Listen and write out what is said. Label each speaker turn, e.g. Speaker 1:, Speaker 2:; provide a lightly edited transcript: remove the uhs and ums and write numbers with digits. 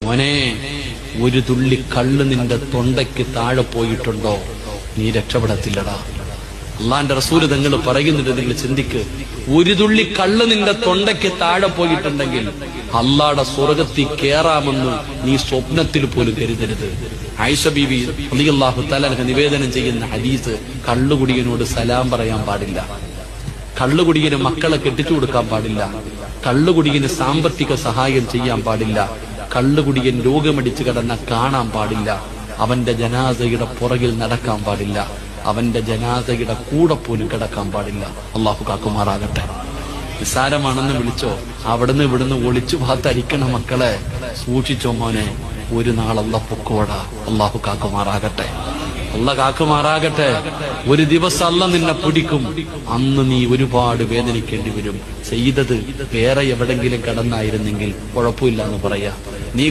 Speaker 1: മോനെ, ഒരു തുള്ളി കള്ള് നിന്റെ തൊണ്ടയ്ക്ക് താഴെ പോയിട്ടുണ്ടോ, നീ രക്ഷപ്പെടത്തില്ലടാ. അള്ളാന്റെ റസൂല് തങ്ങൾ പറയുന്നുണ്ട്, നിങ്ങൾ ചിന്തിക്ക്. ഒരു തുള്ളി കള്ള് നിന്റെ തൊണ്ടയ്ക്ക് താഴെ പോയിട്ടുണ്ടെങ്കിൽ അള്ളാടെ സ്വർഗത്തിൽ കേറാമെന്ന് നീ സ്വപ്നത്തിൽ പോലും കരുതരുത്. ആയിഷ ബീവി റളിയല്ലാഹു തആല നിവേദനം ചെയ്യുന്ന ഹദീസ്, കള്ളുകുടിയനോട് സലാം പറയാൻ പാടില്ല, കള്ളുകുടിയന് മക്കളെ കെട്ടിച്ചു കൊടുക്കാൻ പാടില്ല, കള്ളുകുടിയന് സാമ്പത്തിക സഹായം ചെയ്യാൻ പാടില്ല, കള്ളുകുടിയൻ രോഗമടിച്ചു കിടന്ന കാണാൻ പാടില്ല, അവന്റെ ജനാസയുടെ പുറകിൽ നടക്കാൻ പാടില്ല, അവന്റെ ജനാസയുടെ കൂടെ പോലും കിടക്കാൻ പാടില്ല. അള്ളാഹു കാക്കുമാറാകട്ടെ. നിസ്സാരമാണെന്ന് വിളിച്ചോ, അവിടുന്ന് ഇവിടുന്ന് ഒളിച്ചു ഭാഗത്തരിക്കണ മക്കളെ സൂക്ഷിച്ചോ മോനെ, ഒരു നാൾ അല്ല പൊക്കോടാ. അള്ളാഹു കാക്കുമാറാകട്ടെ, അല്ല കാക്കുമാറാകട്ടെ. ഒരു ദിവസം അല്ല നിന്നെ പിടിക്കും, അന്ന് നീ ഒരുപാട് വേദനിക്കേണ്ടി വരും. ചെയ്തത് വേറെ എവിടെങ്കിലും കിടന്നായിരുന്നെങ്കിൽ കുഴപ്പമില്ല എന്ന് പറയാ. നീ